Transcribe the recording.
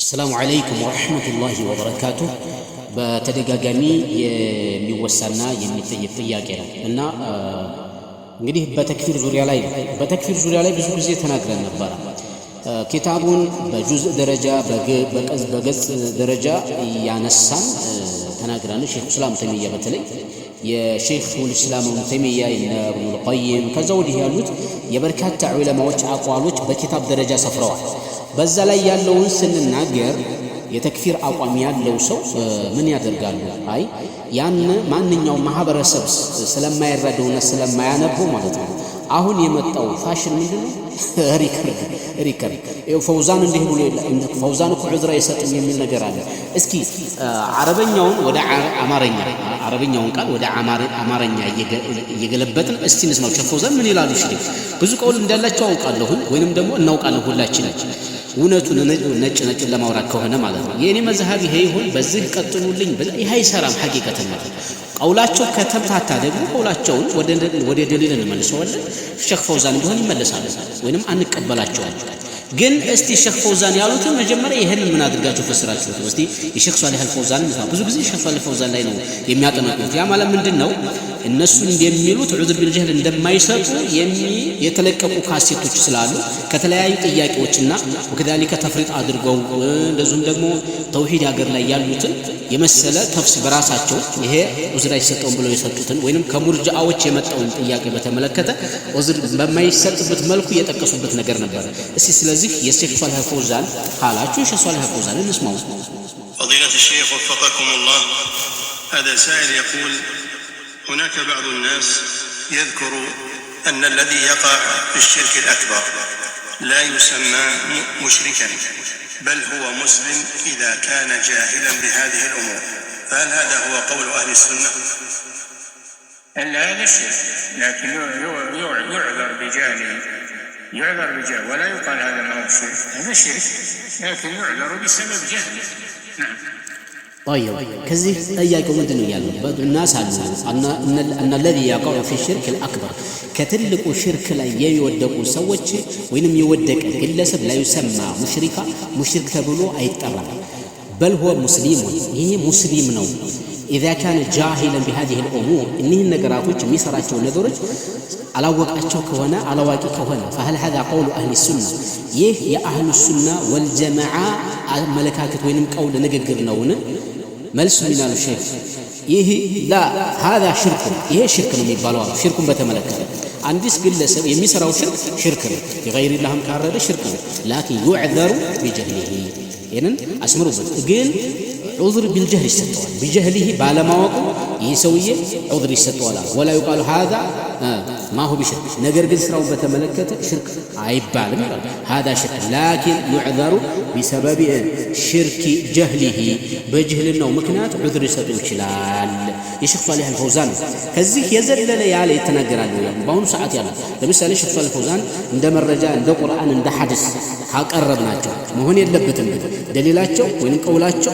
السلام عليكم ورحمة الله وبركاته. بتدقاقمي የሚወሳና የሚጠየቅ ጥያቄ ነው እና እንግዲህ በተክፊር ዙሪያ ላይ ብዙ ጊዜ ተናግረን ነበር። ኪታቡን በጁዝ ደረጃ በገጽ ደረጃ ያነሳን ተናግረን ሼክ እስላም ተይሚያ በተለይ የሼክ እስላም ተይሚያ ኢብኑል ቀይም ከዛ ወዲህ ያሉት የበርካታ ዑለማዎች አቋሎች በኪታብ ደረጃ ሰፍረዋል። በዛ ላይ ያለውን ስንናገር የተክፊር አቋም ያለው ሰው ምን ያደርጋሉ? አይ ያን ማንኛውም ማህበረሰብ ስለማይረዳውና ስለማያነበው ማለት ነው። አሁን የመጣው ፋሽን ምንድነው? ሪከርድ ፈውዛን እንዲህ ብሎ ፈውዛን እኮ ዑዝራ ይሰጥም የሚል ነገር አለ። እስኪ አረበኛውን ወደ አማርኛ አረበኛውን ቃል ወደ አማርኛ እየገለበጥን እስቲ እንስማው። ፈውዛን ምን ይላሉ? እሺ ብዙ ቀውል እንዳላቸው አውቃለሁ ወይንም ደግሞ እናውቃለን ሁላችንም እውነቱን ነጭ ለማውራት ከሆነ ማለት ነው። የኔ መዝሐብ ይሄ ይሁን በዚህ ቀጥሉልኝ ይሄ አይሰራም። ሐቂቀተን ማለት ቀውላቸው ከተምታታ ደግሞ ቀውላቸውን ወደ ደሊል እንመልሰዋለን። ሼክ ፈውዛን ቢሆን ይመለሳሉ ወይንም አንቀበላቸውም። ግን እስቲ ሼክ ፈውዛን ያሉትን መጀመሪያ ይሄን ምን አድርጋችሁ ፈስራችሁት? እስቲ የሼክ ሷሊህ አልፈውዛን ብዙ ጊዜ ሼክ ሷሊህ አልፈውዛን ላይ ነው የሚያጠናቁት። ያ ማለት ምንድነው? እነሱ እንደሚሉት ዑዝር ቢልጀህል እንደማይሰጡ የተለቀቁ ካሴቶች ስላሉ ከተለያዩ ጥያቄዎችና ወከዳሊከ ተፍሪጥ አድርገው እንደዚሁም ደግሞ ተውሂድ ሀገር ላይ ያሉትን የመሰለ ተፍሲር በራሳቸው ይሄ ዑዝር አይሰጠውም ብለው የሰጡትን ወይንም ከሙርጂዓዎች የመጣውን ጥያቄ በተመለከተ ዑዝር በማይሰጥበት መልኩ የጠቀሱበት ነገር ነበር። እስቲ ስለዚህ የሼክ ሷሊህ አልፈውዛን ቃላችሁ ሼክ ሷሊህ አልፈውዛን እንስማው። فضيلة الشيخ وفقكم الله، هذا سائل يقول: هناك بعض الناس يذكر أن الذي يقع في الشرك الأكبر لا يسمى مشركا بل هو مسلم إذا كان جاهلا بهذه الأمور، فهل هذا هو قول أهل السنة؟ لا هذا الشرك، لكن يعذر بجهله ولا يقال هذا ما هو شرك، هذا شرك لكن يعذر بسبب جهله. نعم. طيب كذي طياقوا مدنو يالله بعض الناس أن الذي يقع في الشرك الأكبر كتلقوا شرك لا يودقوا سوتش وينم يودق إلا سب لا يسمى مشرك تبلو أي ترى بل هو مسلم. هي مسلم نو إذا كان جاهلا بهذه الأمور إنه النقراتوش ميسراتو نذرج على وقتك هنا على واقعك هنا. فهل هذا قول أهل السنة؟ يا أهل السنة والجماعة ملكاكت وينم قول نققر نون ملس من الشيخ لا هذا شرك. شرك من يبالوا شرك بتملكه عندس قلة يمسروا شرك غير الله مكرر شرك لكن يعذر بجهله. يعني أسمروا قل عذر بالجهل يستوى بجهله بالمواقع يسويه عذر يستوى ولا يقال هذا ما هو بشرك نجر قل سراو بتملكته شرك عيبال هذا شرك لكن يعذر بسبب شرك جهله بجهل النوم مكنات عذر يستوى شلال يشيخ صالح الفوزان كذي يزل ليالي يتناقر له بهون ساعات يلا لمثال الشيخ صالح الفوزان عندما الرجال عند قرآن عند حدث قربناቸው መሆን የለበትም። ደሊላቸው ወይንም ቀውላቸው